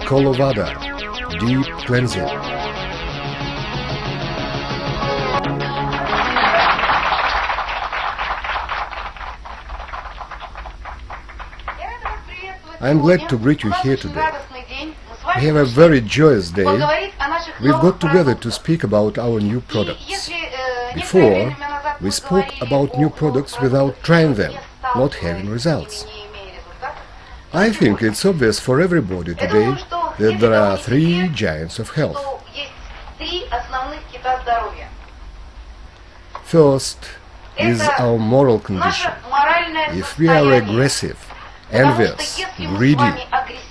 Colo-vada, deep cleansing. I am glad to greet you here today. We have a very joyous day. We've got together to speak about our new products. Before, we spoke about new products without trying them, not having results. I think it's obvious for everybody today that there are three giants of health. First is our moral condition. If we are aggressive, envious, greedy,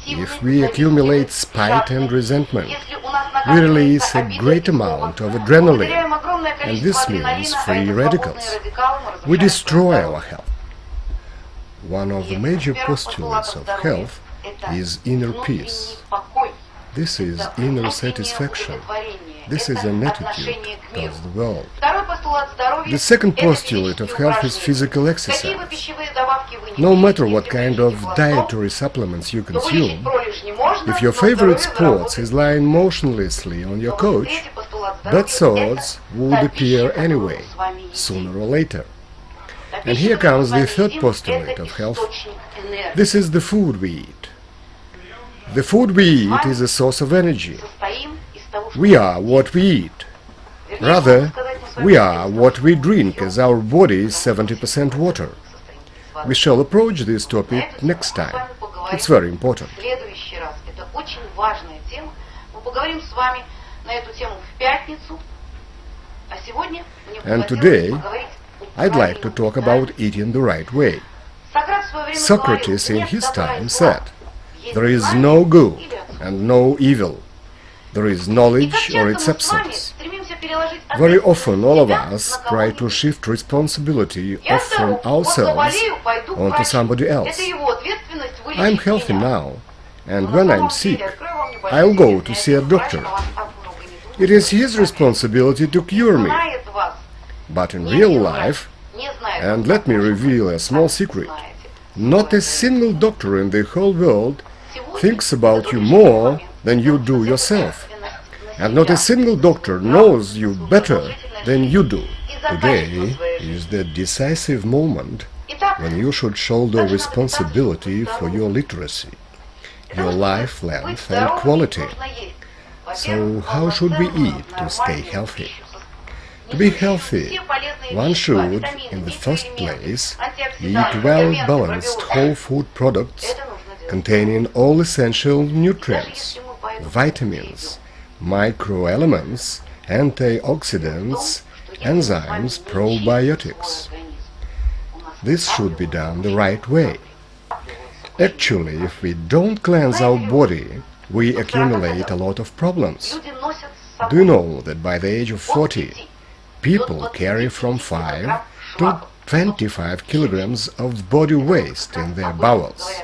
if we accumulate spite and resentment, we release a great amount of adrenaline, and this means free radicals. We destroy our health. One of the major postulates of health is inner peace. This is inner satisfaction. This is an attitude towards the world. The second postulate of health is physical exercise. No matter what kind of dietary supplements you consume, if your favorite sport is lying motionlessly on your couch, bad thoughts would appear anyway, sooner or later. And here comes the third postulate of health. This is the food we eat. The food we eat is a source of energy. We are what we eat. Rather, we are what we drink, as our body is 70% water. We shall approach this topic next time. It's very important. And today, I'd like to talk about eating the right way. Socrates in his time said, "There is no good and no evil. There is knowledge or its absence." Very often all of us try to shift responsibility off from ourselves onto somebody else. I'm healthy now, and when I'm sick, I'll go to see a doctor. It is his responsibility to cure me. But in real life, and let me reveal a small secret, not a single doctor in the whole world thinks about you more than you do yourself. And not a single doctor knows you better than you do. Today is the decisive moment when you should shoulder responsibility for your literacy, your life length and quality. So how should we eat to stay healthy? To be healthy, one should, in the first place, eat well-balanced whole food products containing all essential nutrients, vitamins, microelements, antioxidants, enzymes, probiotics. This should be done the right way. Actually, if we don't cleanse our body, we accumulate a lot of problems. Do you know that by the age of 40, people carry from 5 to 25 kilograms of body waste in their bowels?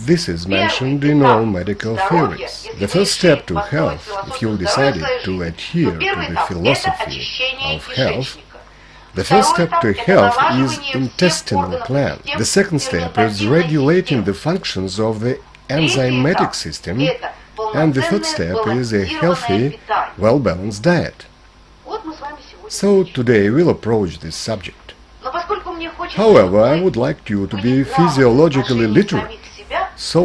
This is mentioned in all medical theories. The first step to health, if you decided to adhere to the philosophy of health, the first step to health is intestinal cleanse. The second step is regulating the functions of the enzymatic system, and the third step is a healthy, well-balanced diet. So today we'll approach this subject. However, I would like you to be physiologically literate. So,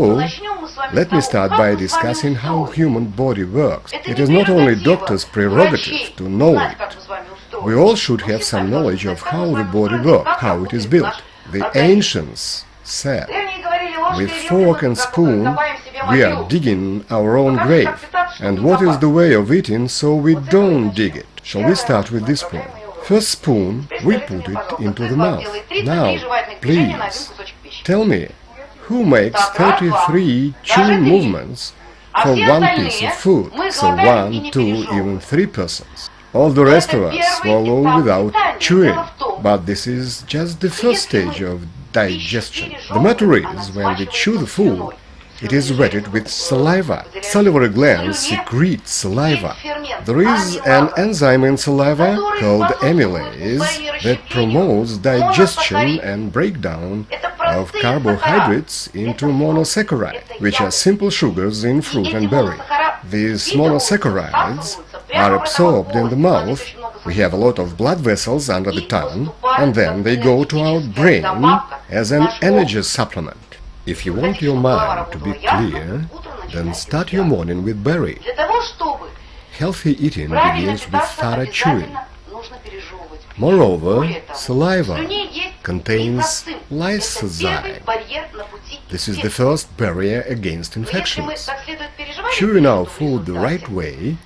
let me start by discussing how human body works. It is not only doctors' prerogative to know it. We all should have some knowledge of how the body works, how it is built. The ancients said, "With fork and spoon, we are digging our own grave. And what is the way of eating so we don't dig it?" Shall we start with this point? First spoon, we put it into the mouth. Now, please, tell me, who makes 33 chewing movements for one piece of food? So 1, 2, even 3 persons. All the rest of us swallow without chewing. But this is just the first stage of digestion. The matter is, when we chew the food, it is wetted with saliva. Salivary glands secrete saliva. There is an enzyme in saliva called amylase that promotes digestion and breakdown of carbohydrates into monosaccharide, which are simple sugars in fruit and berry. These monosaccharides are absorbed in the mouth. We have a lot of blood vessels under the tongue, and then they go to our brain as an energy supplement. If you want your mind to be clear, then start your morning with berry. Healthy eating begins with thorough chewing. Moreover, saliva contains lysozyme. This is the first barrier against infections. Chewing our food the right way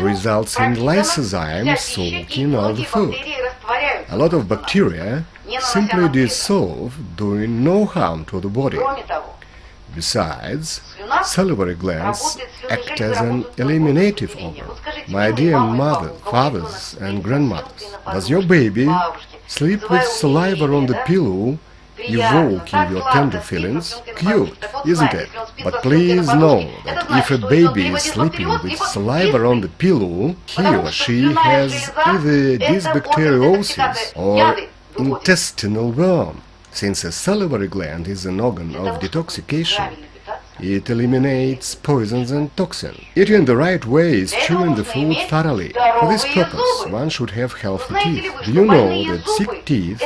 results in lysozyme soaking all the food. A lot of bacteria simply dissolve, doing no harm to the body. Besides, salivary glands act as an eliminative organ. My dear mothers, fathers and grandmothers, does your baby sleep with saliva on the pillow, evoking your tender feelings? Cute, isn't it? But please know that if a baby is sleeping with saliva on the pillow, he or she has either dysbacteriosis or intestinal worm. Since a salivary gland is an organ of detoxification, it eliminates poisons and toxins. Eating the right way is chewing the food thoroughly. For this purpose, one should have healthy teeth. Do you know that sick teeth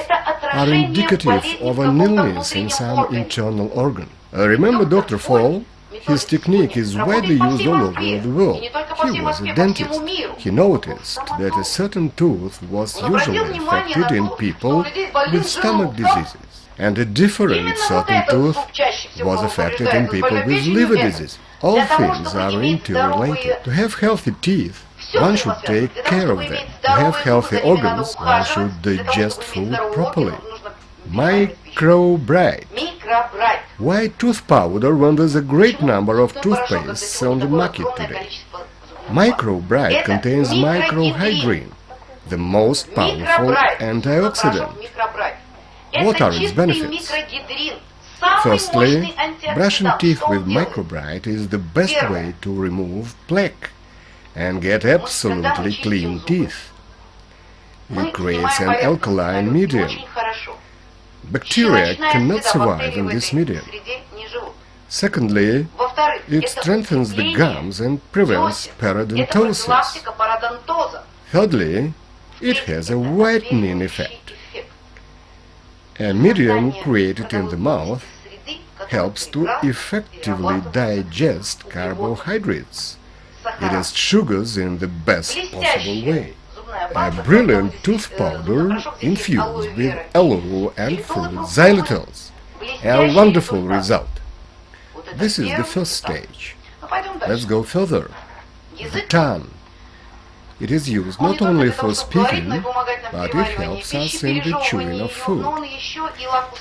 are indicative of an illness in some internal organ? Remember Dr. Fall? His technique is widely used all over the world. He was a dentist. He noticed that a certain tooth was usually affected in people with stomach diseases, and a different certain tooth was affected in people with liver disease. All things are interrelated. To have healthy teeth, one should take care of them. To have healthy organs, one should digest food properly. Microbride. Why tooth powder when there's a great number of toothpastes on the market today? Microbride contains microhydrin, the most powerful antioxidant. What are its benefits? Firstly, brushing teeth with microbride is the best way to remove plaque and get absolutely clean teeth. It creates an alkaline medium. Bacteria cannot survive in this medium. Secondly, it strengthens the gums and prevents parodontosis. Thirdly, it has a whitening effect. A medium created in the mouth helps to effectively digest carbohydrates. It has sugars in the best possible way. A brilliant tooth powder infused with aloe and fruit xylitol. A wonderful result. This is the first stage. Let's go further. The tongue. It is used not only for speaking, but it helps us in the chewing of food.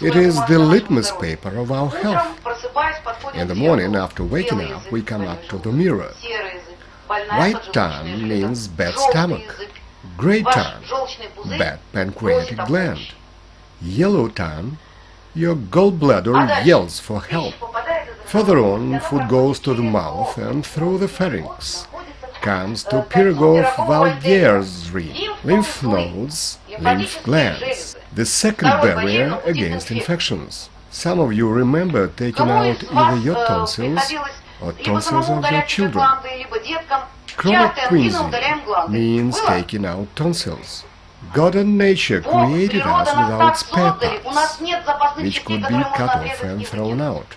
It is the litmus paper of our health. In the morning, after waking up, we come up to the mirror. White tongue means bad stomach. Grey tongue, bad pancreatic gland. Yellow tongue, your gallbladder yells for help. Further on, food goes to the mouth and through the pharynx. Comes to Pyrgov-Valguer's lymph nodes, lymph glands, the second barrier against infections. Some of you remember taking out either your tonsils or tonsils of your children. Chronic quinsy means taking out tonsils. God and nature created us without spare parts, which could be cut off and thrown out.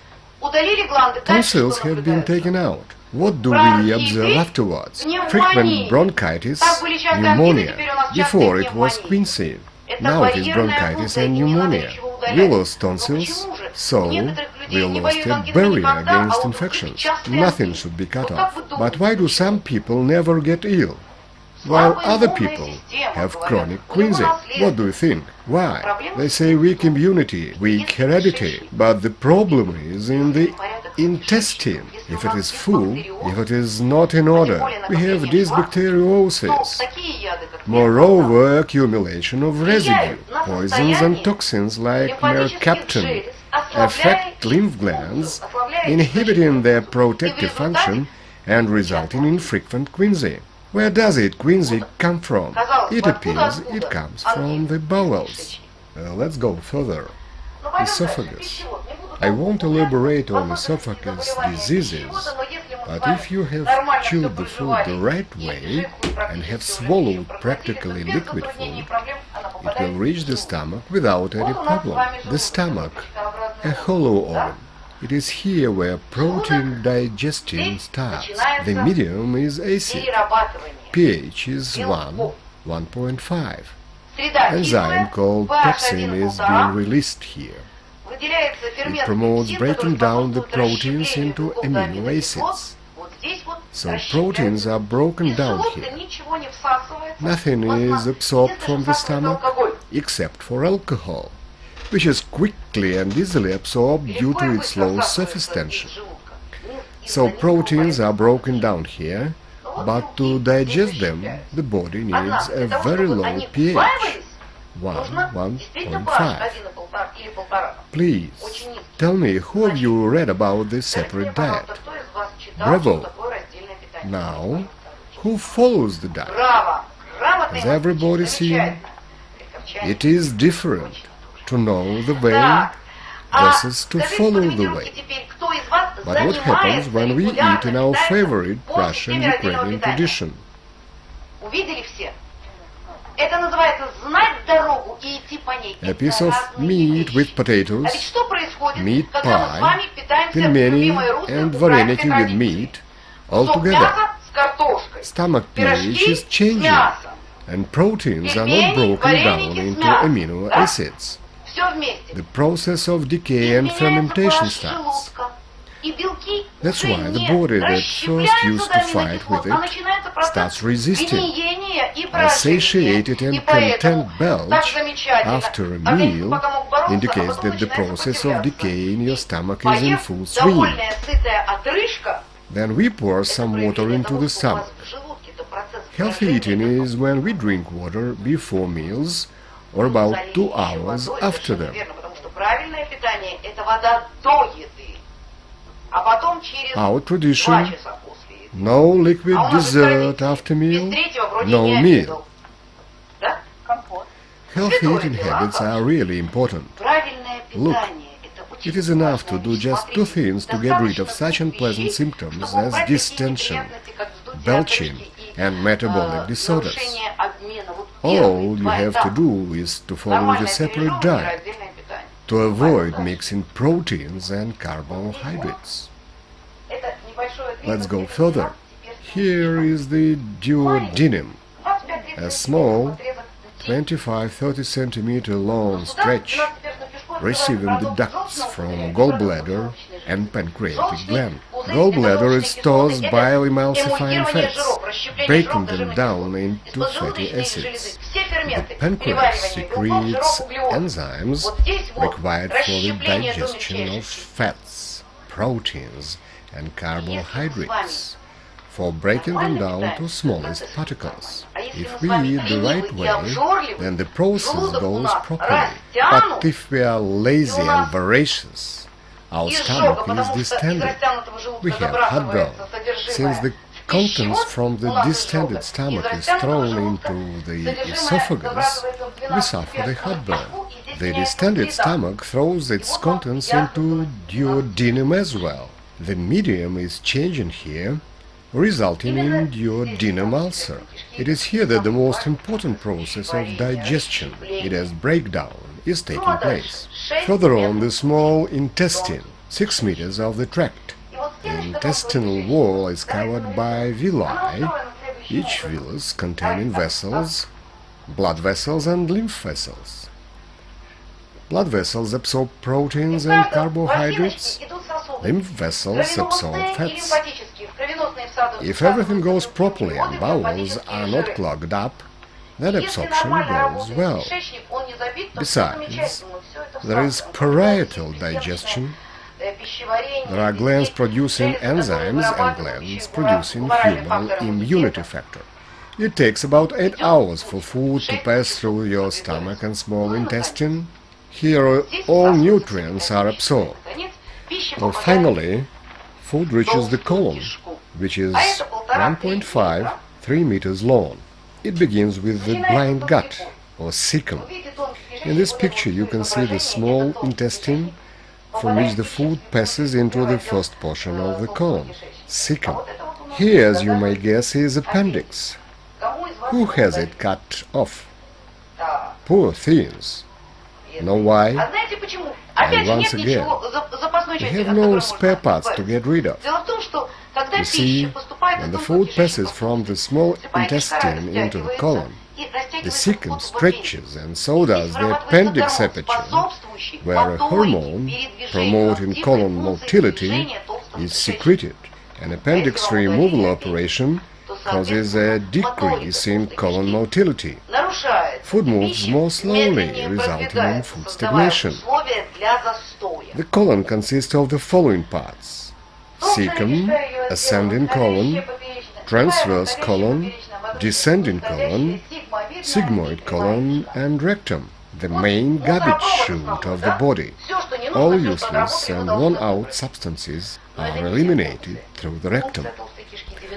Tonsils have been taken out. What do we observe afterwards? Frequent bronchitis, pneumonia. Before it was quinsy. Now it is bronchitis and pneumonia. We lost tonsils, so we lost a barrier against infections. Nothing should be cut off. But why do some people never get ill, while other people have chronic quinsy? What do you think? Why? They say weak immunity, weak heredity. But the problem is in the intestine. If it is full, if it is not in order, we have dysbacteriosis. Moreover, accumulation of residue, poisons and toxins like mercaptan affect lymph glands, inhibiting their protective function and resulting in frequent quinsy. Where does quinsy come from? It appears it comes from the bowels. Let's go further. esophagus. I won't elaborate on esophagus diseases, but if you have chewed the food the right way and have swallowed practically liquid food, it will reach the stomach without any problem. The stomach, a hollow organ. It is here where protein digestion starts. The medium is acid. pH is 1.5. Enzyme called pepsin is being released here. It promotes breaking down the proteins into amino acids. So proteins are broken down here. Nothing is absorbed from the stomach except for alcohol, which is quickly and easily absorbed due to its low surface tension. So proteins are broken down here, but to digest them, the body needs a very low pH, 1.5. Please, tell me, who of you read about this separate diet? Bravo! Now, who follows the diet? Has everybody seen? It is different to know the way versus to follow the way. But what happens when we eat in our favorite Russian-Ukrainian tradition? A piece of meat with potatoes, meat pie, pelmeni and vareniki with meat, all together. Stomach pH is changing, and proteins are not broken down into amino acids. The process of decay and fermentation starts. That's why the body that first used to fight with it starts resisting. A satiated and content belch after a meal indicates that the process of decay in your stomach is in full swing. Then we pour some water into the stomach. Healthy eating is when we drink water before meals or about 2 hours after them. Our tradition: no liquid dessert after meal, no meal. Healthy eating habits are really important. Look, it is enough to do just 2 things to get rid of such unpleasant symptoms as distension, belching, and metabolic disorders. All you have to do is to follow the separate diet, to avoid mixing proteins and carbohydrates. Let's go further. Here is the duodenum, a small 25-30 centimeter long stretch receiving the ducts from gallbladder and pancreatic gland. Gallbladder is stores bile-emulsifying fats, breaking them down into fatty acids. The pancreas secretes enzymes required for the digestion of fats, proteins, and carbohydrates, for breaking them down to smallest particles. If we eat the right way, then the process goes properly. But if we are lazy and voracious, our stomach is distended. We have heartburn. Since the contents from the distended stomach is thrown into the esophagus, we suffer the heartburn. The distended stomach throws its contents into duodenum as well. The medium is changing here, resulting in duodenum ulcer. It is here that the most important process of digestion, it is breakdown, is taking place. Further on, the small intestine, 6 meters of the tract. The intestinal wall is covered by villi, each villus containing vessels, blood vessels and lymph vessels. Blood vessels absorb proteins and carbohydrates, lymph vessels absorb fats. If everything goes properly and bowels are not clogged up, then absorption goes well. Besides, there is parietal digestion. There are glands producing enzymes and glands producing human immunity factor. It takes about 8 hours for food to pass through your stomach and small intestine. Here all nutrients are absorbed. Well, finally, food reaches the colon, which is 1.5–3 meters long. It begins with the blind gut, or cecum. In this picture you can see the small intestine from which the food passes into the first portion of the colon, cecum. Here, as you may guess, is appendix. Who has it cut off? Poor things. Know why? And once again, we have no spare parts to get rid of. You see, when the food passes from the small intestine into the colon, the cecum stretches, and so does the appendix aperture, where a hormone promoting colon motility is secreted. An appendix removal operation causes a decrease in colon motility. Food moves more slowly, resulting in food stagnation. The colon consists of the following parts: cecum, ascending colon, transverse colon, descending colon, sigmoid colon, and rectum, the main garbage chute of the body. All useless and worn-out substances are eliminated through the rectum.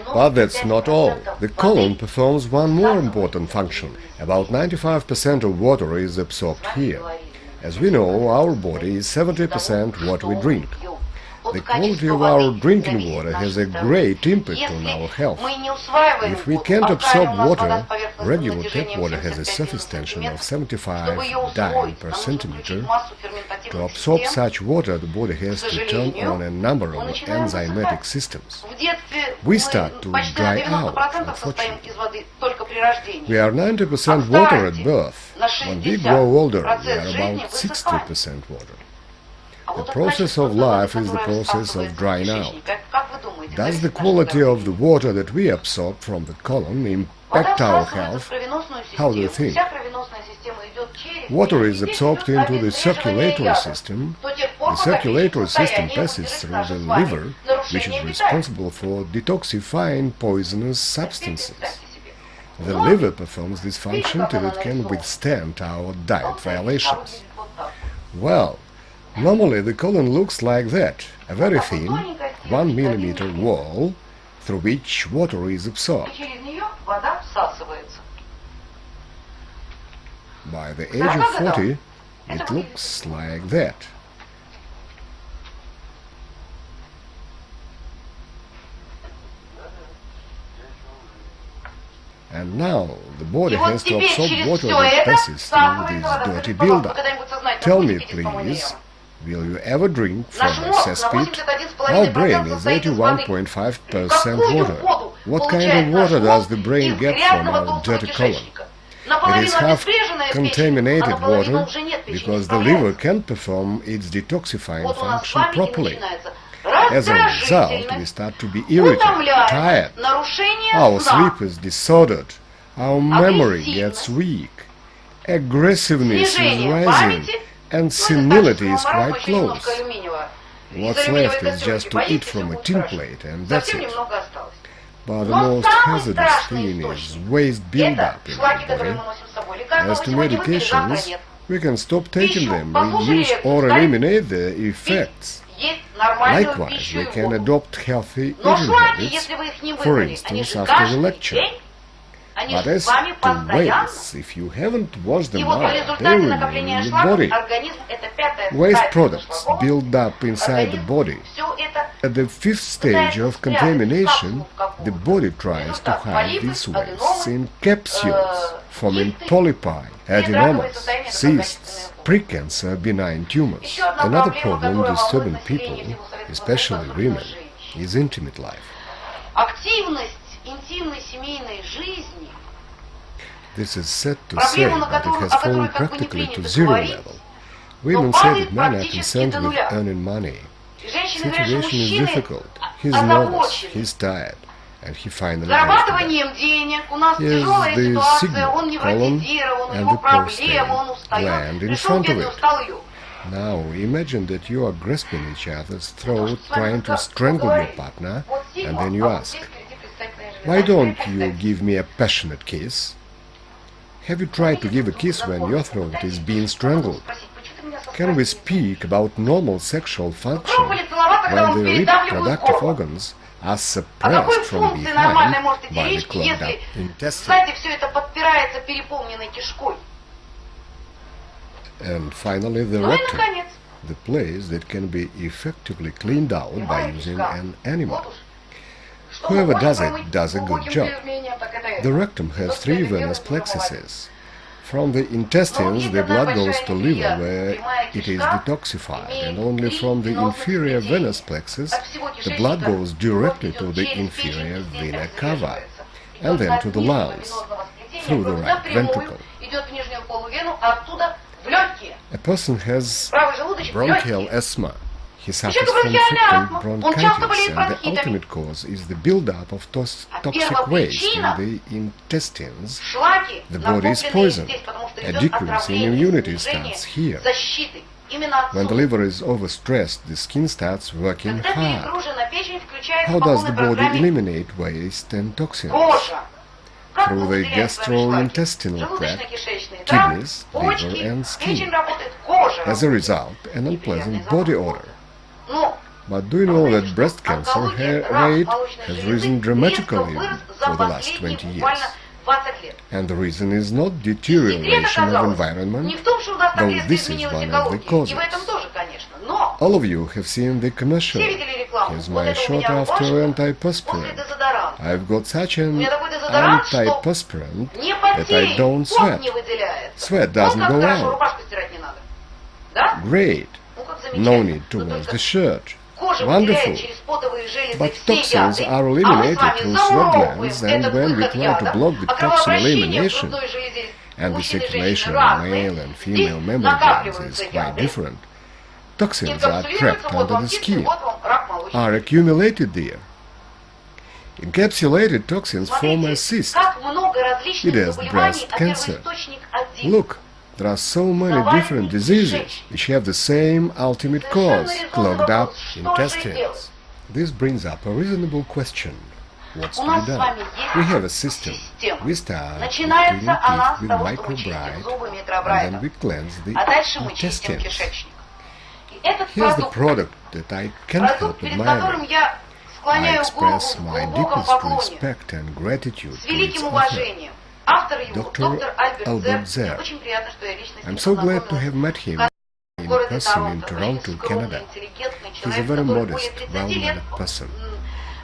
But that's not all. The colon performs one more important function. About 95% of water is absorbed here. As we know, our body is 70% what we drink. The quality of our drinking water has a great impact on our health. If we can't absorb water, regular tap water has a surface tension of 75 dyne per centimeter. To absorb such water, the body has to turn on a number of enzymatic systems. We start to dry out, unfortunately. We are 90% water at birth. When we grow older, we are about 60% water. The process of life is the process of drying out. Does the quality of the water that we absorb from the colon impact our health? How do you think? Water is absorbed into the circulatory system. The circulatory system passes through the liver, which is responsible for detoxifying poisonous substances. The liver performs this function till it can withstand our diet violations. Well, normally the colon looks like that, a very thin, 1 millimeter wall through which water is absorbed. By the age of 40, it looks like that. And now the body has to absorb water that passes through this dirty buildup. Tell me, please, will you ever drink from a cesspit? Our brain is 81.5% water. What kind of water does the brain get from our dirty colon? It is half contaminated water because the liver can't perform its detoxifying function properly. As a result, we start to be irritated, tired, our sleep is disordered, our memory gets weak, aggressiveness is rising, and senility is quite close. What's left is just to eat from a tin plate, and that's it. But the most hazardous thing is waste build-up in the body. As to medications, we can stop taking them, reduce or eliminate their effects. Likewise, we can adopt healthy eating habits, for instance, after the lecture. But as to waste, if you haven't washed them out, they remain in your body. Waste products build up inside the body. At the fifth stage of contamination, the body tries to hide these wastes in capsules, forming polypi, adenomas, cysts, precancer, benign tumors. Another problem disturbing people, especially women, is intimate life. This is sad to say, but it has fallen practically to zero level. Women say that men are concerned with earning money. Situation is difficult. He's nervous, he's tired, and he finally goes to bed. Here's the sigmoid colon and the prostate gland in front of it. Now imagine that you are grasping each other's throat, trying to strangle your partner, and then you ask, "Why don't you give me a passionate kiss?" Have you tried to give a kiss when your throat is being strangled? Can we speak about normal sexual function when the reproductive organs are suppressed from behind by the clogged up intestine? And finally the rectum, the place that can be effectively cleaned out by using an enema. Whoever does it does a good job. The rectum has 3 venous plexuses. From the intestines the blood goes to liver where it is detoxified, and only from the inferior venous plexus the blood goes directly to the inferior vena cava and then to the lungs through the right ventricle. A person has bronchial asthma. He suffers from frequent bronchitis, and the ultimate cause is the build-up of toxic waste in the intestines. The body is poisoned. A decrease in immunity starts here. When the liver is overstressed, the skin starts working hard. How does the body eliminate waste and toxins? Through the gastrointestinal tract, kidneys, liver and skin. As a result, an unpleasant body odor. But do you know that breast cancer rate has risen dramatically for the last 20 years? And the reason is not deterioration of environment, though this is one of the causes. All of you have seen the commercial. Here's my short after antiperspirant. I've got such an antiperspirant that I don't sweat. Sweat doesn't go out. Great. No need to wash the shirt. Wonderful. But toxins are eliminated through sweat glands, and when we try to block the toxin elimination, and the circulation of male and female membrane glands is quite different, toxins are trapped under the skin, are accumulated there. Encapsulated toxins form a cyst. It is breast cancer. Look. There are so many different diseases which have the same ultimate cause, clogged up intestines. This brings up a reasonable question. What's to be done? We have a system. We start with cleaning teeth with microbride, and then we cleanse the intestines. Here's the product that I can't help admiring. I express my deepest respect and gratitude to its author, Dr. Albert Zer. I'm so glad to have met him in person in Toronto, Canada. He's a very modest, well-mannered person.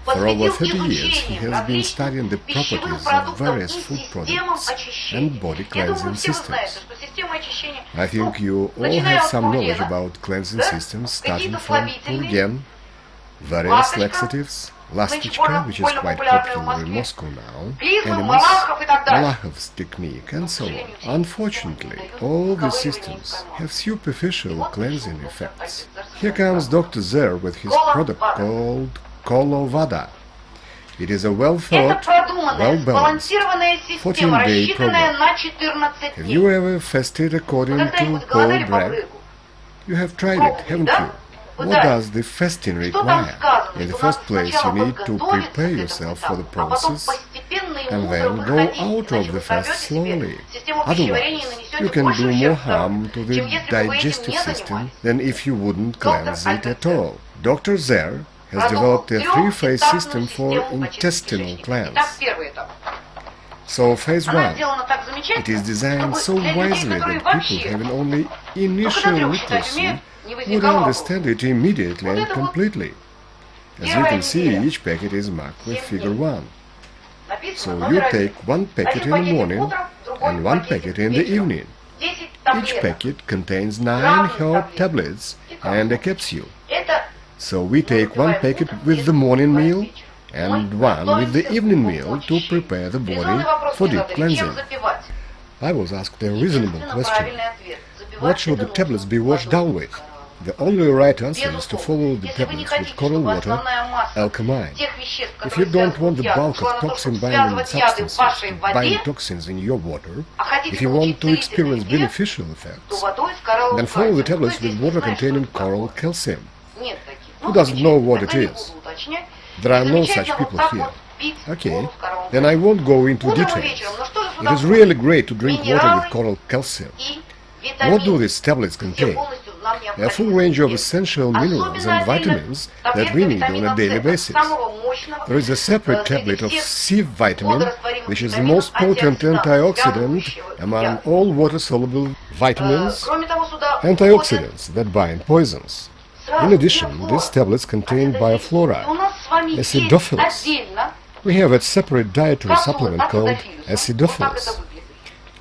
For over 30 years he has been studying the properties of various food products and body cleansing systems. I think you all have some knowledge about cleansing systems, starting from Purgen, various laxatives, Lastichka, which is quite popular in Moscow now, enemas, Malakhov's technique, and so on. Unfortunately, all these systems have superficial cleansing effects. Here comes Dr. Zer with his product called Colo-vada. It is a well-thought, well-balanced 14-day program. Have you ever fasted according to Paul Bragg? You have tried it, haven't you? What does the fasting require? In the first place, you need to prepare yourself for the process and then go out of the fast slowly. Otherwise, you can do more harm to the digestive system than if you wouldn't cleanse it at all. Dr. Zer has developed a 3-phase system for intestinal cleanse. So phase 1, it is designed so wisely that people having only initial literacy would understand it immediately and completely. As you can see, each packet is marked with figure 1. So you take 1 packet in the morning and 1 packet in the evening. Each packet contains 9 herb tablets and a capsule. So we take 1 packet with the morning meal and 1 with the evening meal to prepare the body for deep cleansing. I was asked a reasonable question. What should the tablets be washed down with? The only right answer is to follow the tablets with coral water, alkaline. If you don't want the bulk of toxin-binding substances to bind toxins in your water, if you want to experience beneficial effects, then follow the tablets with water containing coral calcium. Who doesn't know what it is? There are no such people here. Okay, then I won't go into details. It is really great to drink water with coral calcium. What do these tablets contain? a full range of essential minerals and vitamins that we need on a daily basis. There is a separate tablet of C vitamin, which is the most potent antioxidant among all water-soluble vitamins, antioxidants that bind poisons. In addition, these tablets contain bioflora, acidophilus. We have a separate dietary supplement called acidophilus.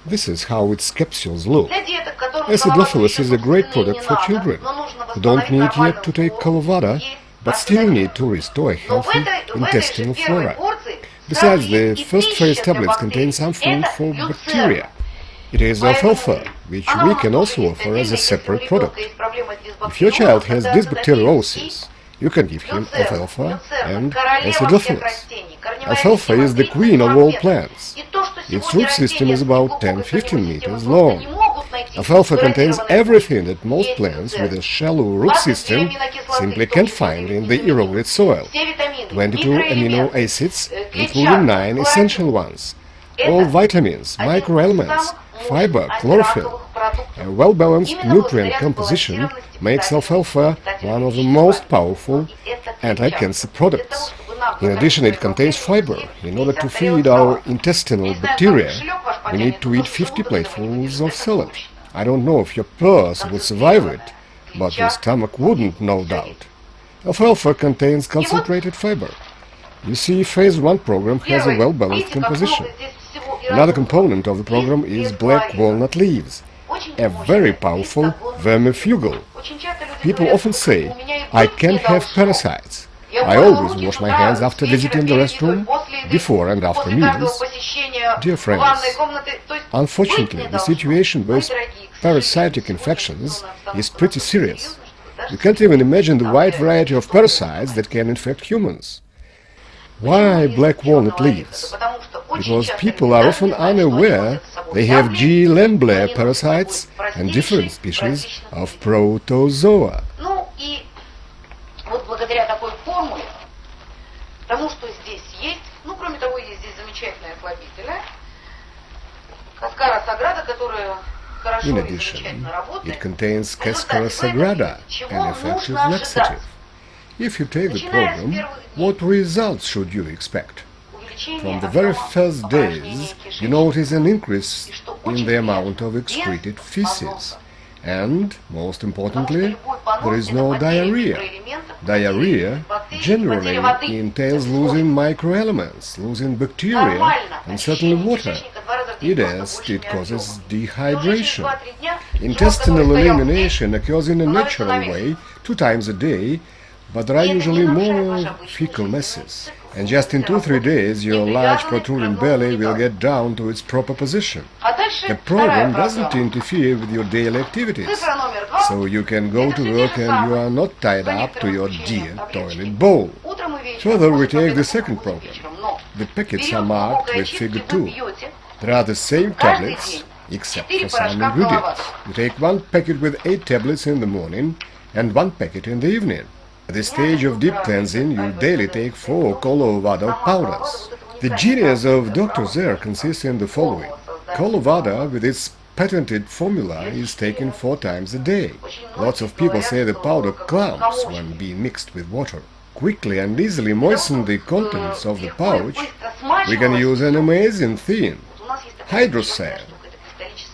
This is how its capsules look. Acidophilus is a great product for children who don't need yet to take Colo-vada, but still need to restore a healthy intestinal flora. Besides, the first phase tablets contain some food for bacteria. It is alfalfa, which we can also offer as a separate product. If your child has dysbacteriosis, you can give him alfalfa and acidophilus. Alfalfa is the queen of all plants. Its root system is about 10-15 meters long. Alfalfa contains everything that most plants with a shallow root system simply can't find in the eroded soil. 22 amino acids, including 9 essential ones. All vitamins, microelements, fiber, chlorophyll. A well-balanced nutrient composition makes alfalfa one of the most powerful anti-cancer products. In addition, it contains fiber. In order to feed our intestinal bacteria, we need to eat 50 platefuls of salad. I don't know if your purse would survive it, but your stomach wouldn't, no doubt. Alfalfa contains concentrated fiber. You see, Phase 1 program has a well-balanced composition. Another component of the program is black walnut leaves, a very powerful vermifugal. People often say, I can't have parasites. I always wash my hands after visiting the restroom, before and after meals. Dear friends, unfortunately, the situation with parasitic infections is pretty serious. You can't even imagine the wide variety of parasites that can infect humans. Why black walnut leaves? Because people are often unaware they have G. lemblei parasites and different species of protozoa. In addition, it contains Cascara sagrada, an effective laxative. If you take the program, what results should you expect? From the very first days, you notice an increase in the amount of excreted feces. And, most importantly, there is no diarrhea. Diarrhea generally entails losing microelements, losing bacteria, and certainly water. It causes dehydration. Intestinal elimination occurs in a natural way 2 times a day, but there are usually more fecal masses. And just in 2-3 days, your large protruding belly will get down to its proper position. The program doesn't interfere with your daily activities, so you can go to work and you are not tied up to your dear toilet bowl. Further, we take the second program. The packets are marked with figure 2. There are the same tablets, except for some ingredients. You take 1 packet with 8 tablets in the morning and 1 packet in the evening. At the stage of deep cleansing, you daily take 4 Colo-vada powders. The genius of Dr. Zer consists in the following. Colo-vada, with its patented formula, is taken 4 times a day. Lots of people say the powder clumps when being mixed with water. Quickly and easily moisten the contents of the pouch. We can use an amazing thing, hydrocyan,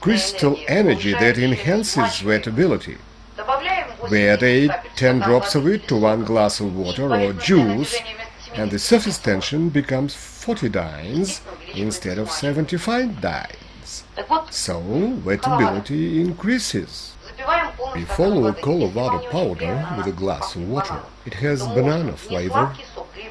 crystal energy that enhances wettability. We add 8-10 drops of it to 1 glass of water or juice, and the surface tension becomes 40 dynes instead of 75 dynes. So, wettability increases. We follow Colo-vada powder with a glass of water. It has banana flavor.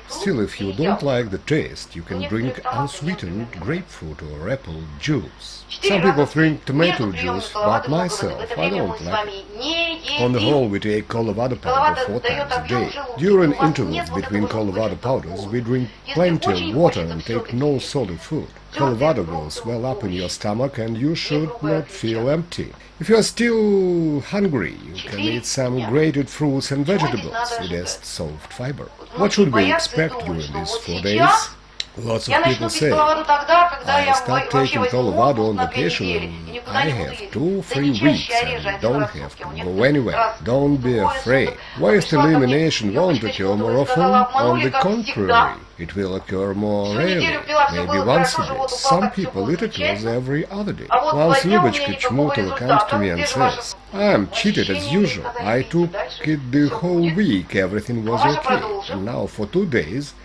Still, if you don't like the taste, you can drink unsweetened grapefruit or apple juice. Some people drink tomato juice, but myself, I don't like it. On the whole, we take Colo-vada powder 4 times a day. During intervals between Colo-vada powders, we drink plenty of water and take no solid food. Colo-vada will swell up in your stomach and you should not feel empty. If you are still hungry, you can eat some grated fruits and vegetables. It has soft fiber. What should we expect during these 4 days? Lots of people say, I start taking Colo-vada on vacation when I have 2-3 weeks and don't have to go anywhere. Don't be afraid. Waste elimination won't occur more often. On the contrary, it will occur more rarely, maybe once a day. Some people it occurs every other day. Once Lyubachka Chmutova comes to me and says, I'm cheated as usual. I took it the whole week, everything was okay, and now for 2 days,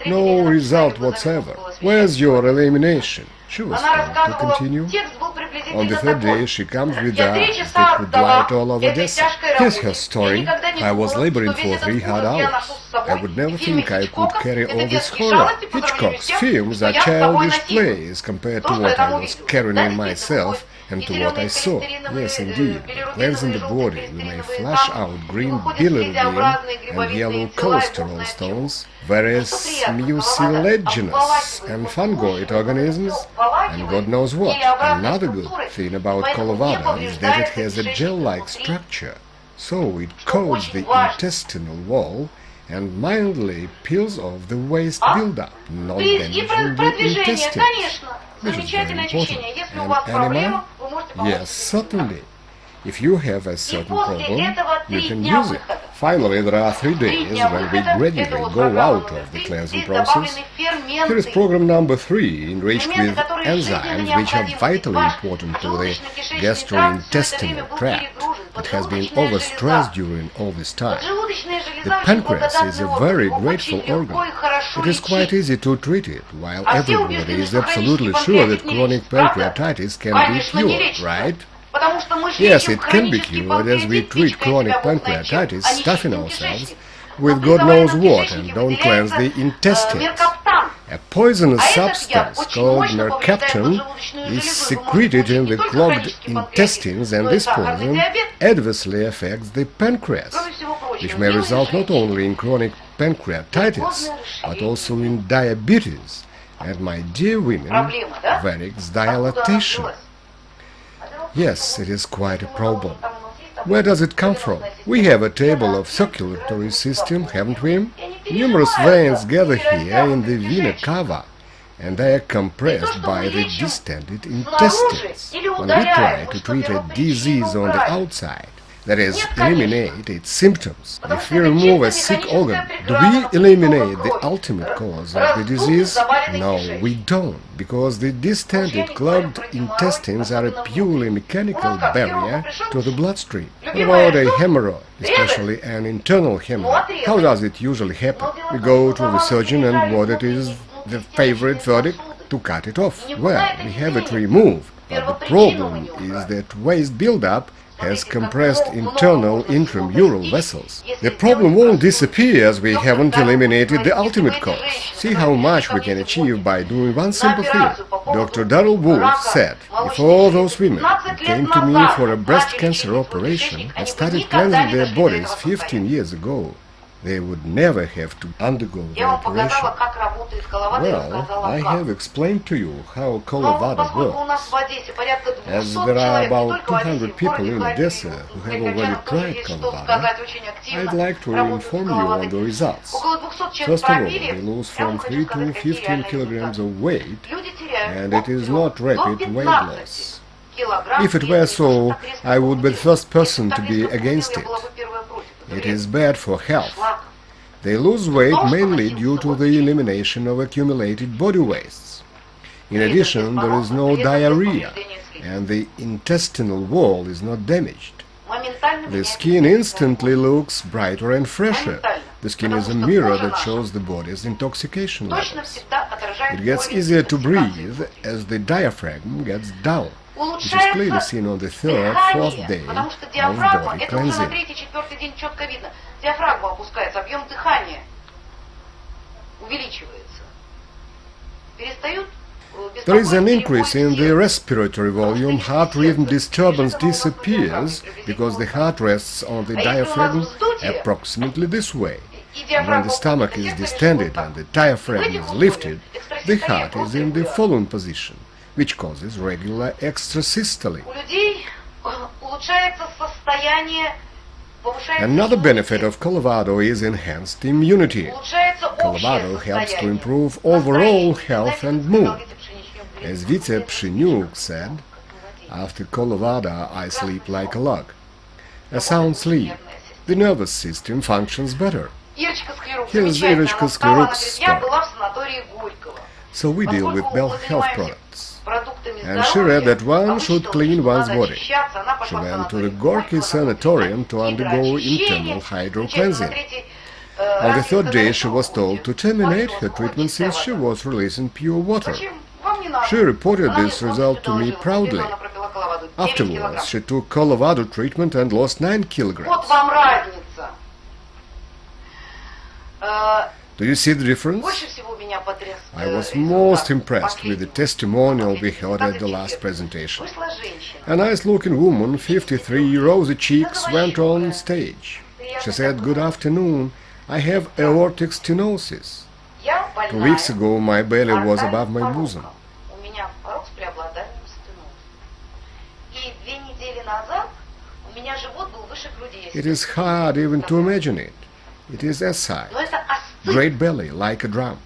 no result whatsoever. Where's your elimination? She was told to continue. On the 3rd day she comes with eyes that could light all over Odessa. Here's her story. I was laboring for 3 hard hours. I would never think I could carry all this horror. Hitchcock's films are childish plays compared to what I was carrying myself and to what I saw. Yes, indeed, cleansing the body, we may flush out green bilirubin and yellow cholesterol stones, various mucilaginous and fungoid organisms, and God knows what. Another good thing about Colo-vada is that it has a gel-like structure, so it coats the intestinal wall and mildly peels off the waste buildup, not damaging the intestines, which is very important. And enema? Yes, certainly. If you have a certain problem, you can use it. Finally, there are 3 days when we gradually go out of the cleansing process. Here is program number 3, enriched with enzymes which are vitally important to the gastrointestinal tract that has been overstressed during all this time. The pancreas is a very grateful organ. It is quite easy to treat it, while everybody is absolutely sure that chronic pancreatitis can be cured, right? Yes, it can be cured, as we treat chronic pancreatitis, stuffing ourselves with God knows what and don't cleanse the intestines. A poisonous substance called mercaptan is secreted in the clogged intestines, and this poison adversely affects the pancreas, which may result not only in chronic pancreatitis, but also in diabetes and, my dear women, varix dilatation. Yes, it is quite a problem. Where does it come from? We have a table of circulatory system, haven't we? Numerous veins gather here in the vena cava, and they are compressed by the distended intestines. When we try to treat a disease on the outside, that is, eliminate its symptoms, if we remove a sick organ, do we eliminate the ultimate cause of the disease? No, we don't, because the distended, clogged intestines are a purely mechanical barrier to the bloodstream. What about a hemorrhoid, especially an internal hemorrhoid? How does it usually happen? We go to the surgeon, and what it is the favorite verdict? To cut it off. Well, we have it removed, but the problem is that waste buildup has compressed internal intramural vessels. The problem won't disappear as we haven't eliminated the ultimate cause. See how much we can achieve by doing one simple thing. Dr. Darrell Wolf said, if all those women who came to me for a breast cancer operation and started cleansing their bodies 15 years ago, they would never have to undergo the operation. Well, I have explained to you how Colo-vada works. As there are about 200 people in Odessa who have already tried Colo-vada, I'd like to inform you on the results. First of all, they lose from 3 to 15 kilograms of weight, and it is not rapid weight loss. If it were so, I would be the first person to be against it. It is bad for health. They lose weight mainly due to the elimination of accumulated body wastes. In addition, there is no diarrhea, and the intestinal wall is not damaged. The skin instantly looks brighter and fresher. The skin is a mirror that shows the body's intoxication levels. It gets easier to breathe as the diaphragm gets dull, which is clearly seen on the 3rd, 4th day of body cleansing. There is an increase in the respiratory volume, heart rhythm disturbance disappears because the heart rests on the diaphragm approximately this way. And when the stomach is distended and the diaphragm is lifted, the heart is in the following position, which causes regular extrasystole. Another benefit of Colo-vada is enhanced immunity. Colo-vada helps to improve overall health and mood. As Vice Psheniuk said, after Colo-vada I sleep like a log. A sound sleep, the nervous system functions better. Here's Irочка Skleruk's story. So we deal with health products. And she read that one should clean one's body. She went to the Gorky Sanatorium to undergo internal hydro-cleansing. On the third day she was told to terminate her treatment since she was releasing pure water. She reported this result to me proudly. Afterwards she took Colo-vada treatment and lost 9 kilograms. Do you see the difference? I was most impressed with the testimonial we heard at the last presentation. A nice-looking woman, 53, rosy cheeks, went on stage. She said, "Good afternoon, I have aortic stenosis. 2 weeks ago my belly was above my bosom. It is hard even to imagine it. It is S-side. Great belly, like a drum.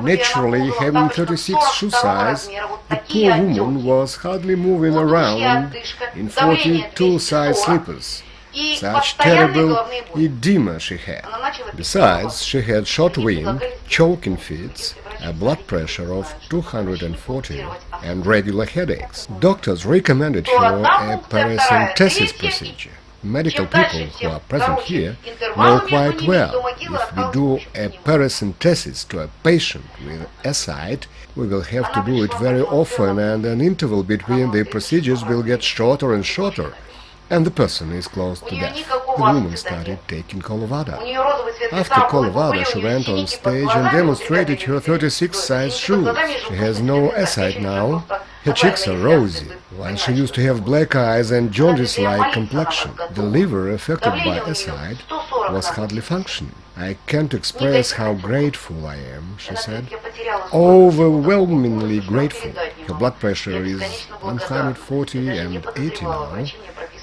Naturally, having 36 shoe size, the poor woman was hardly moving around in 42 size slippers. Such terrible edema she had. Besides, she had short wind, choking fits, a blood pressure of 240 and regular headaches. Doctors recommended her a paracentesis procedure. Medical people who are present here know quite well, if we do a paracentesis to a patient with S-side, we will have to do it very often, and an interval between the procedures will get shorter and shorter, and the person is close to death. The woman started taking Colo-vada. After Colo-vada, she went on stage and demonstrated her 36 size shoes. She has no S-side now. Her cheeks are rosy, while she used to have black eyes and jaundice-like complexion. The liver affected by S-side was hardly functioning. I can't express how grateful I am, she said. Overwhelmingly grateful. Her blood pressure is 140 and 80 now.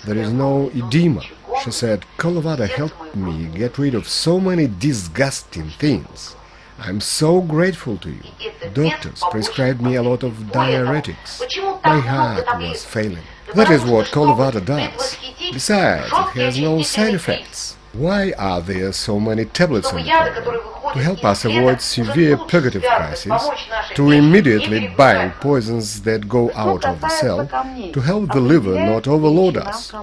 There is no edema. She said, Colo-vada helped me get rid of so many disgusting things. I'm so grateful to you. Doctors prescribed me a lot of diuretics. My heart was failing. That is what Colo-vada does. Besides, it has no side effects. Why are there so many tablets on the program? To help us avoid severe purgative crises, to immediately bind poisons that go out of the cell, to help the liver not overload us.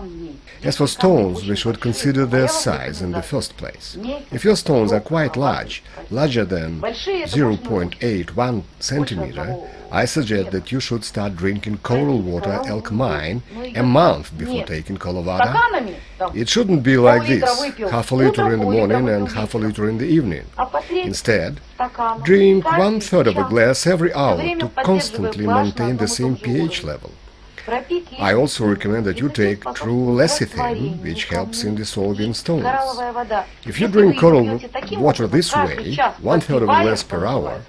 As for stones, we should consider their size in the first place. If your stones are quite large, larger than 0.81 centimeter, I suggest that you should start drinking coral water alkaline a month before taking Colo-vada. It shouldn't be like this, half a liter in the morning and half a liter in the evening. Instead, drink 1/3 of a glass every hour to constantly maintain the same pH level. I also recommend that you take true lecithin, which helps in dissolving stones. If you drink coral water this way, 1/3 of a glass per hour,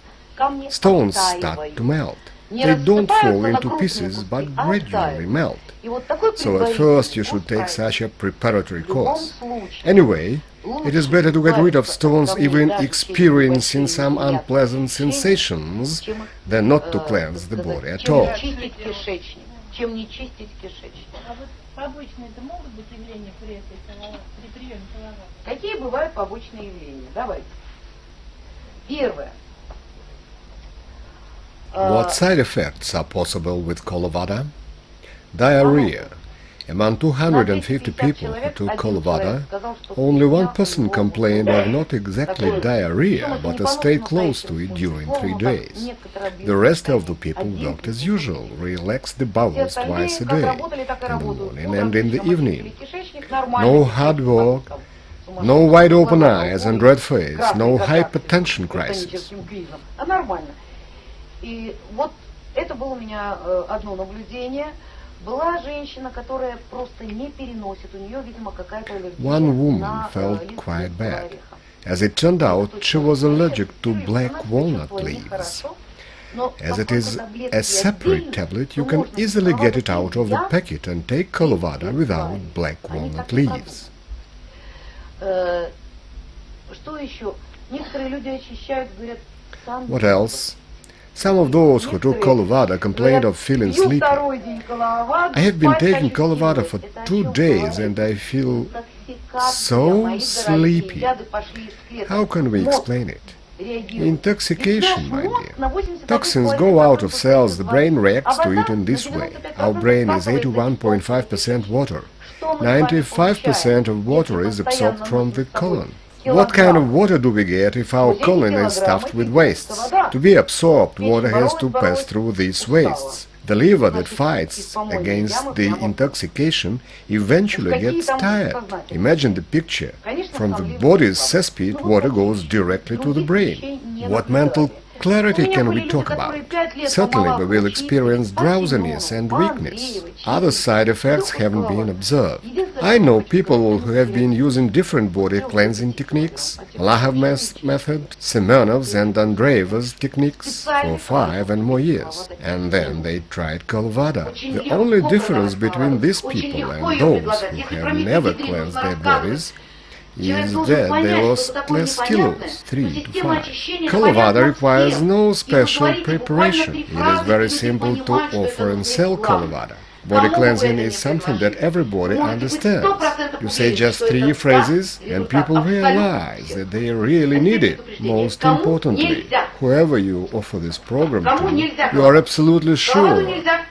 stones start to melt. They don't fall into pieces, but gradually melt. So at first you should take such a preparatory course. Anyway, it is better to get rid of stones even experiencing some unpleasant sensations than not to cleanse the body at all. Какие бывают побочные явления? Давайте. Первое. What side effects are possible with Colo-vada? Diarrhea. Among 250 people who took Colo-vada, only one person complained of not exactly diarrhea, but a stay close to it during 3 days. The rest of the people worked as usual, relaxed the bowels twice a day, in the morning and in the evening. No hard work, no wide open eyes and red face, no hypertension crisis. И вот это было у меня одно наблюдение. Была женщина, которая просто не переносит, у нее, видимо, какая-то аллергия. One woman felt quite bad. As it turned out, she was allergic to black walnut leaves. As it is a separate tablet, you can easily get it out of the packet and take Colo-vada without black walnut leaves. What else? Some of those who took Colo-vada complained of feeling sleepy. I have been taking Colo-vada for 2 days and I feel so sleepy. How can we explain it? Intoxication, my dear. Toxins go out of cells, the brain reacts to it in this way. Our brain is 81.5% water. 95% of water is absorbed from the colon. What kind of water do we get if our colon is stuffed with wastes? To be absorbed, water has to pass through these wastes. The liver that fights against the intoxication eventually gets tired. Imagine the picture. From the body's cesspit, water goes directly to the brain. What mental clarity can we talk about? Certainly we will experience drowsiness and weakness. Other side effects haven't been observed. I know people who have been using different body cleansing techniques, Lahav method, Semenov's and Andreeva's techniques for 5 and more years, and then they tried Colo-vada. The only difference between these people and those who have never cleansed their bodies is that they lost less kilos, 3 to 5. Colo-vada requires no special preparation. It is very simple to offer and sell Colo-vada. Body cleansing is something that everybody understands. You say just 3 phrases and people realize that they really need it. Most importantly, whoever you offer this program to, you are absolutely sure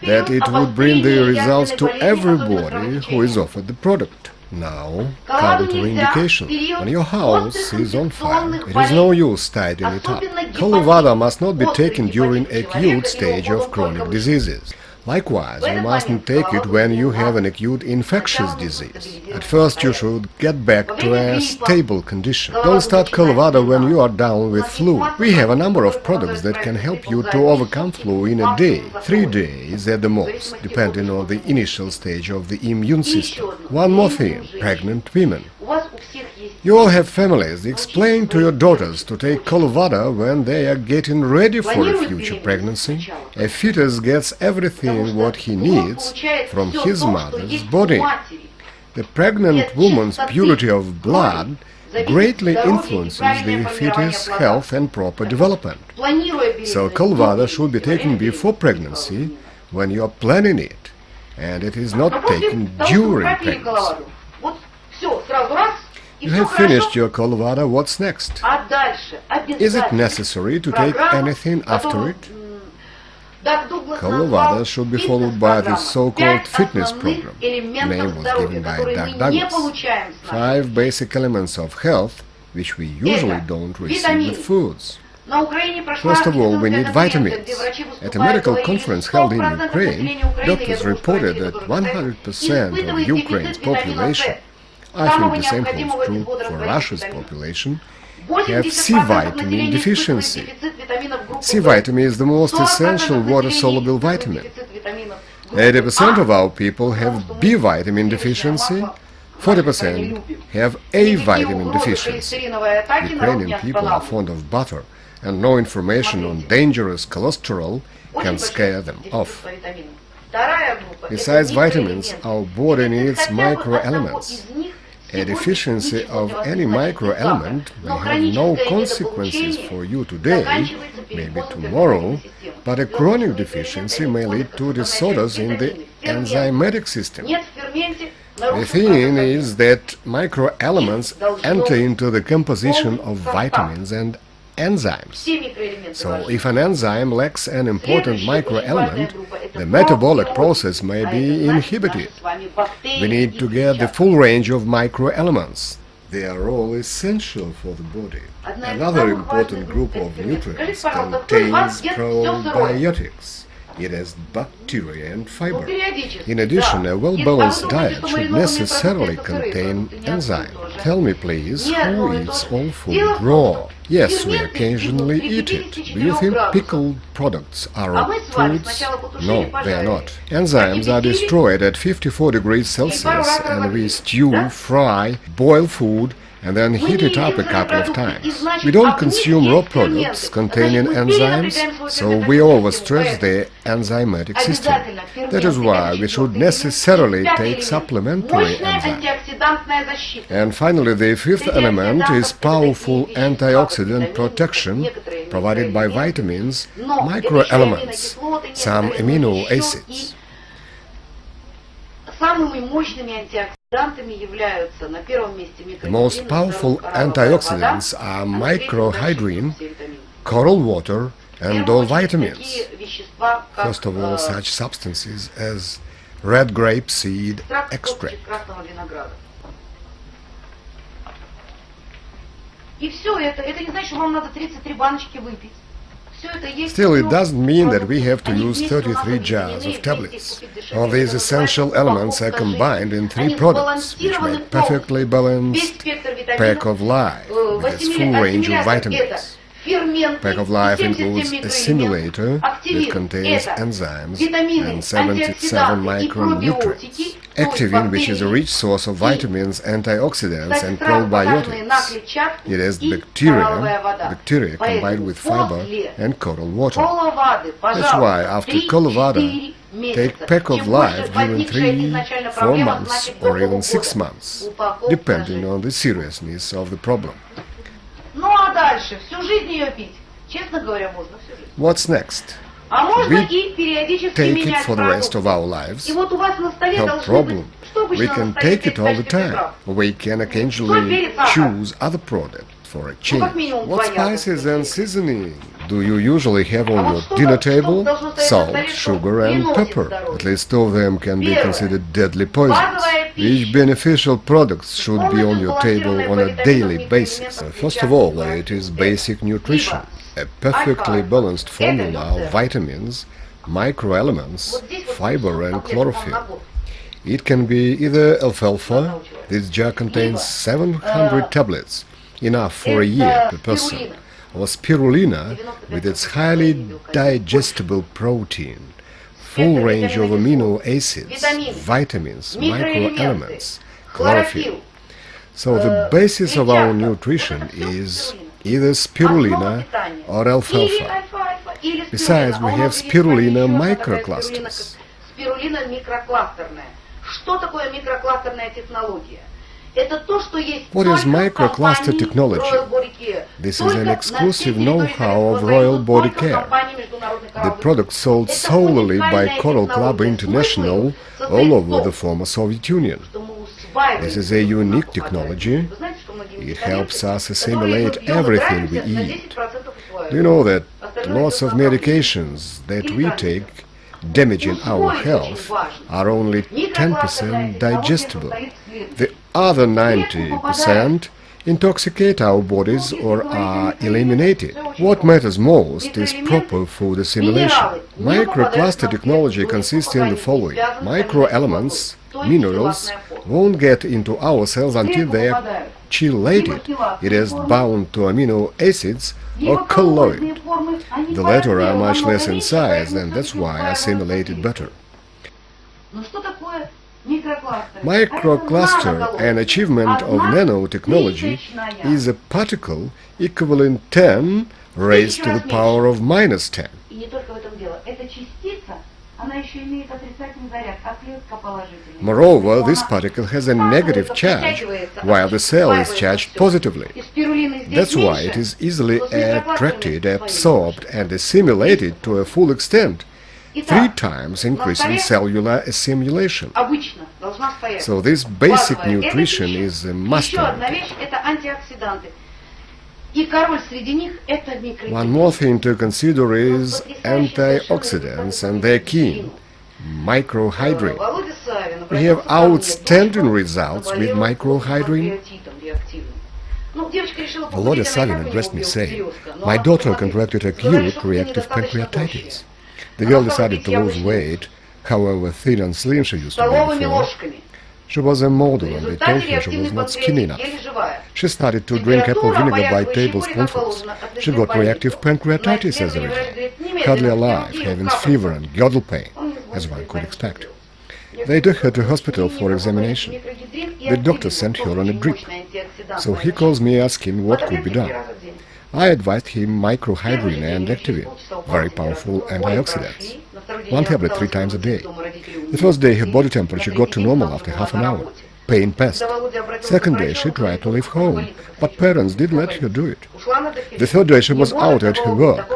that it would bring the results to everybody who is offered the product. Now, counterindication. When your house is on fire, it is no use tidying it up. Colo-vada must not be taken during acute stage of chronic diseases. Likewise, you mustn't take it when you have an acute infectious disease. At first you should get back to a stable condition. Don't start Colo-vada when you are down with flu. We have a number of products that can help you to overcome flu in a day, 3 days at the most, depending on the initial stage of the immune system. One more thing, pregnant women. You all have families. Explain to your daughters to take Colo-vada when they are getting ready for a future pregnancy. A fetus gets everything what he needs from his mother's body. The pregnant woman's purity of blood greatly influences the fetus' health and proper development. So Colo-vada should be taken before pregnancy when you are planning it, and it is not taken during pregnancy. You have finished your Colo-vada, what's next? Is it necessary to take anything after it? Colo-vada should be followed by the so-called fitness program. The name was given by Doug Douglas. 5 basic elements of health which we usually don't receive with foods. First of all, we need vitamins. At a medical conference held in Ukraine, doctors reported that 100% of Ukraine's population, I think the same holds true for Russia's population, have C vitamin deficiency. C vitamin is the most essential water-soluble vitamin. 80% of our people have B vitamin deficiency, 40% have A vitamin deficiency. Ukrainian people are fond of butter, and no information on dangerous cholesterol can scare them off. Besides vitamins, our body needs microelements. A deficiency of any microelement may have no consequences for you today, maybe tomorrow, but a chronic deficiency may lead to disorders in the enzymatic system. The thing is that microelements enter into the composition of vitamins and enzymes. So if an enzyme lacks an important microelement, the metabolic process may be inhibited. We need to get the full range of microelements. They are all essential for the body. Another important group of nutrients contains probiotics. It has bacteria and fiber. In addition, a well-balanced diet should necessarily contain enzyme. Tell me, please, who eats all food raw? Yes, we occasionally eat it. Do you think pickled products are foods? No, they are not. Enzymes are destroyed at 54 degrees Celsius, and we stew, fry, boil food, and then heat it up a couple of times. We don't consume raw products containing enzymes, so we overstress the enzymatic system. That is why we should necessarily take supplementary enzymes. And finally, the fifth element is powerful antioxidant protection provided by vitamins, microelements, some amino acids. The most powerful antioxidants are microhydrin, coral water, and all vitamins. First of all, such substances as red grape seed extract. Still, it doesn't mean that we have to use 33 jars of tablets. All these essential elements are combined in 3 products, which make perfectly balanced Pack of Life, with its full range of vitamins. Pack of Life includes a simulator that contains enzymes and 77 micronutrients. Activin, which is a rich source of vitamins, antioxidants and probiotics. It has bacteria combined with fiber and coral water. That's why after Colo-vada, take Pack of Life during 3-4 months or even 6 months, depending on the seriousness of the problem. What's next? We take it for the rest of our lives. No problem. We can take it all the time. We can occasionally choose other products for a change. What spices and seasoning do you usually have on your dinner table? Salt, sugar and pepper. At least 2 of them can be considered deadly poisons. Which beneficial products should be on your table on a daily basis? First of all, it is basic nutrition. A perfectly balanced formula of vitamins, microelements, fiber and chlorophyll. It can be either alfalfa. This jar contains 700 tablets, enough for a year per person, or spirulina with its highly digestible protein, full range of amino acids, vitamins, microelements, chlorophyll. So the basis of our nutrition is either spirulina or alfalfa. Besides, we have spirulina microclusters. What is microcluster technology? This is an exclusive know-how of Royal Body Care. The product sold solely by Coral Club International all over the former Soviet Union. This is a unique technology. It helps us assimilate everything we eat. Do you know that lots of medications that we take damaging our health are only 10% digestible? The other 90% intoxicate our bodies or are eliminated. What matters most is proper food assimilation. Microcluster technology consists in the following. Microelements, minerals, won't get into our cells until they are chelated. It is bound to amino acids or colloid. The latter are much less in size, and that's why assimilated better. Microcluster, an achievement of nanotechnology, is a particle equivalent 10 raised to the power of -10. Moreover, this particle has a negative charge, while the cell is charged positively. That's why it is easily attracted, absorbed and assimilated to a full extent, 3 times increasing cellular assimilation. So this basic nutrition is a must-have. One more thing to consider is antioxidants and their kin, microhydrin. We have outstanding results with microhydrin. Volodya Savin addressed me saying, "My daughter contracted acute reactive pancreatitis. The girl decided to lose weight, however thin and slim she used to be before. She was a model and they told her she was not skinny enough. She started to drink apple vinegar by tablespoonfuls. She got reactive pancreatitis as a result, hardly alive, having fever and girdle pain, as one could expect. They took her to hospital for examination. The doctor sent her on a drip. So he calls me asking what could be done. I advised him microhydrin and Activin, very powerful antioxidants. 1 tablet 3 times a day. The first day her body temperature got to normal after half an hour. Pain passed. Second day she tried to leave home, but parents didn't let her do it. The third day she was out at her work.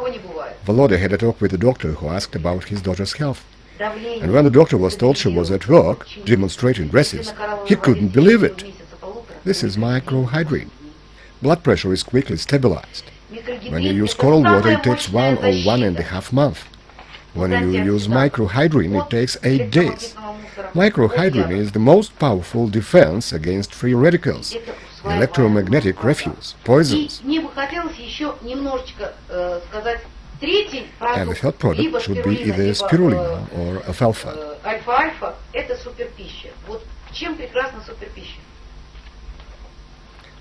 Volodya had a talk with the doctor who asked about his daughter's health. And when the doctor was told she was at work, demonstrating dresses, he couldn't believe it. This is microhydrin. Blood pressure is quickly stabilized. When you use coral water, it takes 1 or 1.5 months. When you use microhydrin, it takes 8 days. Microhydrin is the most powerful defense against free radicals, electromagnetic refuse, poisons. And the third product should be either spirulina or alfalfa.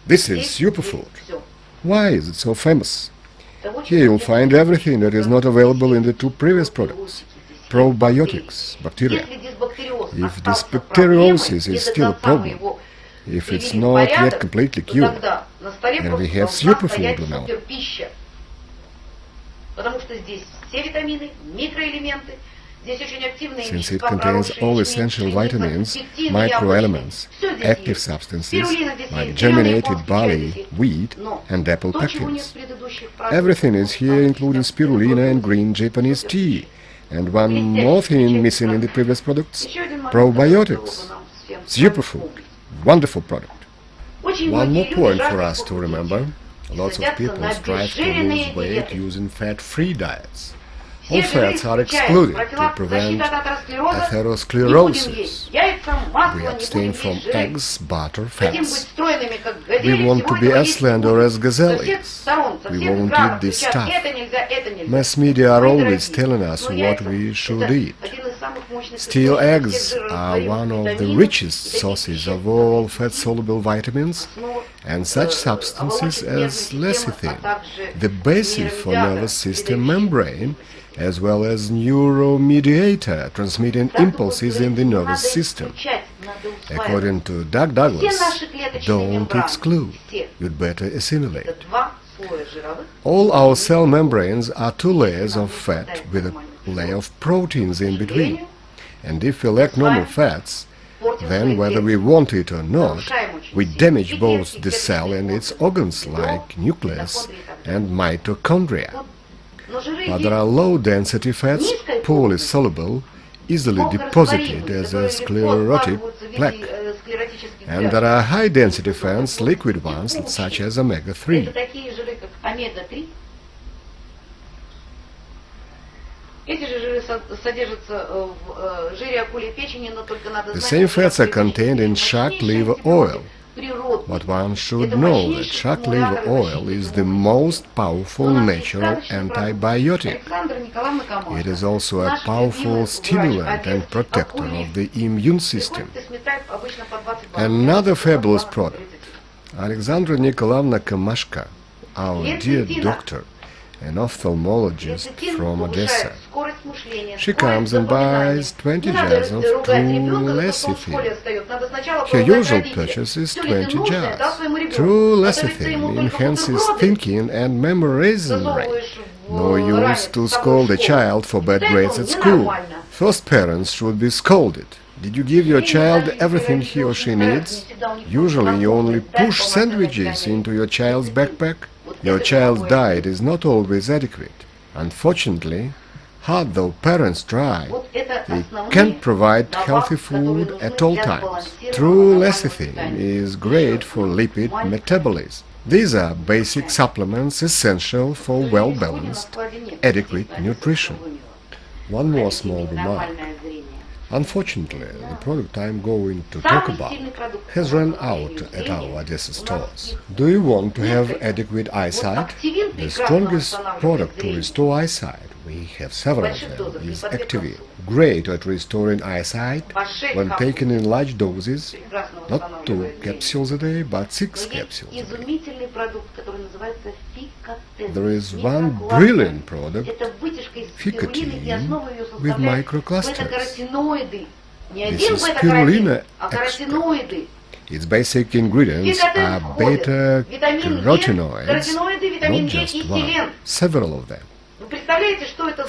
This is superfood. Why is it so famous? Here you'll find everything that is not available in the 2 previous products. Probiotics, bacteria. If this bacteriosis is still a problem, if it's not yet completely cured, then we have superfood on our hands. Since it contains all essential vitamins, microelements, active substances like germinated barley, wheat and apple pectins. Everything is here, including spirulina and green Japanese tea. And one more thing missing in the previous products, probiotics. Superfood, wonderful product. One more point for us to remember. Lots of people strive to lose weight using fat-free diets. All fats are excluded to prevent atherosclerosis. We abstain from eggs, butter, fats. We want to be as slender as gazelles. We won't eat this stuff. Mass media are always telling us what we should eat. Still, eggs are one of the richest sources of all fat-soluble vitamins and such substances as lecithin, the basis for nervous system membrane, as well as neuromediator transmitting impulses in the nervous system. According to Doug Douglas, don't exclude, you'd better assimilate. All our cell membranes are 2 layers of fat with a layer of proteins in between. And if we lack normal fats, then whether we want it or not, we damage both the cell and its organs like nucleus and mitochondria. But there are low-density fats, poorly soluble, easily deposited as a sclerotic plaque. And there are high-density fats, liquid ones, such as omega-3. The same fats are contained in shark liver oil. But one should know that shark liver oil is the most powerful natural antibiotic. It is also a powerful stimulant and protector of the immune system. Another fabulous product. Alexandra Nikolaevna Kamashka, our dear doctor, an ophthalmologist from Odessa. She comes and buys 20 jars of true lecithin. Her usual purchase is 20 jars. True lecithin enhances thinking and memorization rate. No use to scold a child for bad grades at school. First, parents should be scolded. Did you give your child everything he or she needs? Usually you only push sandwiches into your child's backpack. Your child's diet is not always adequate. Unfortunately, hard though parents try, they can't provide healthy food at all times. True lecithin is great for lipid metabolism. These are basic supplements essential for well-balanced, adequate nutrition. One more small remark. Unfortunately, the product I'm going to talk about has run out at our Odessa stores. Do you want to have adequate eyesight? The strongest product to restore eyesight we have several of them, is active, great at restoring eyesight when taken in large doses, not 2 capsules a day, but 6 capsules a day. There is one brilliant product, ficatine, with microclusters. This is spirulina extract. Its basic ingredients are beta-carotenoids, not just one, several of them.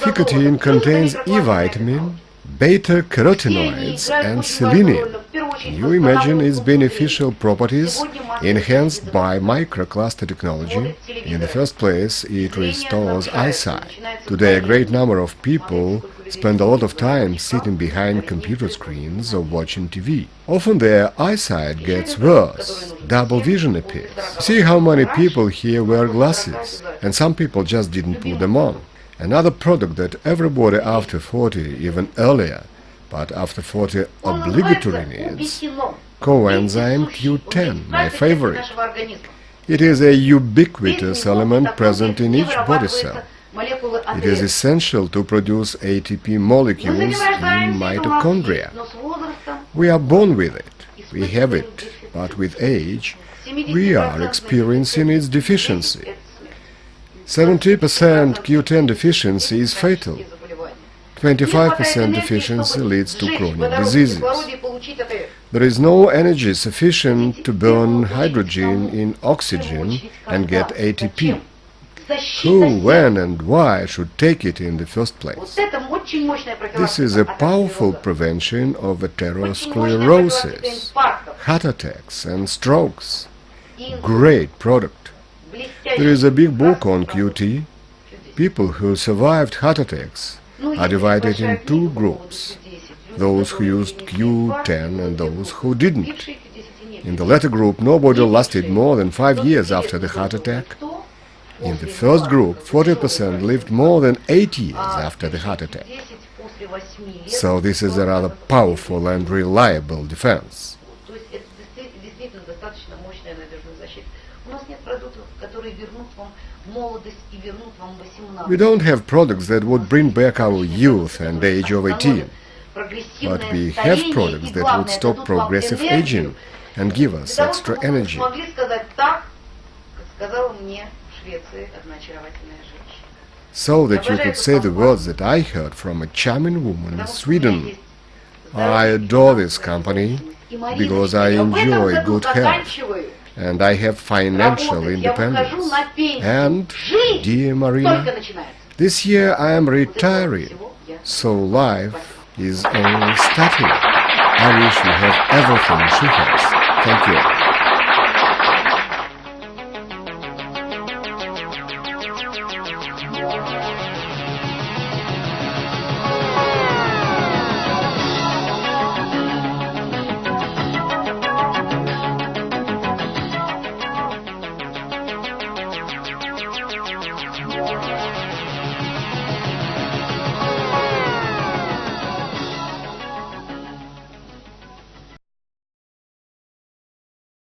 Ficatine contains E vitamin, beta-carotenoids and selenium. You imagine its beneficial properties enhanced by microcluster technology. In the first place, it restores eyesight. Today, a great number of people spend a lot of time sitting behind computer screens or watching TV. Often their eyesight gets worse, double vision appears. See how many people here wear glasses, and some people just didn't put them on. Another product that everybody after 40, even earlier, but after 40 obligatory needs, coenzyme Q10, my favorite. It is a ubiquitous element present in each body cell. It is essential to produce ATP molecules in mitochondria. We are born with it, we have it, but with age we are experiencing its deficiency. 70% Q10 deficiency is fatal. 25% deficiency leads to chronic diseases. There is no energy sufficient to burn hydrogen in oxygen and get ATP. Who, when and why should take it in the first place? This is a powerful prevention of atherosclerosis, heart attacks and strokes. Great product. There is a big book on QT. People who survived heart attacks are divided in 2 groups, those who used Q10 and those who didn't. In the latter group, nobody lasted more than 5 years after the heart attack. In the first group, 40% lived more than 8 years after the heart attack. So this is a rather powerful and reliable defense. We don't have products that would bring back our youth and age of 18, but we have products that would stop progressive aging and give us extra energy. So that you could say the words that I heard from a charming woman in Sweden. I adore this company because I enjoy good health and I have financial independence. And, dear Marina, this year I am retiring, so life is only starting. I wish you have everything she has. Thank you.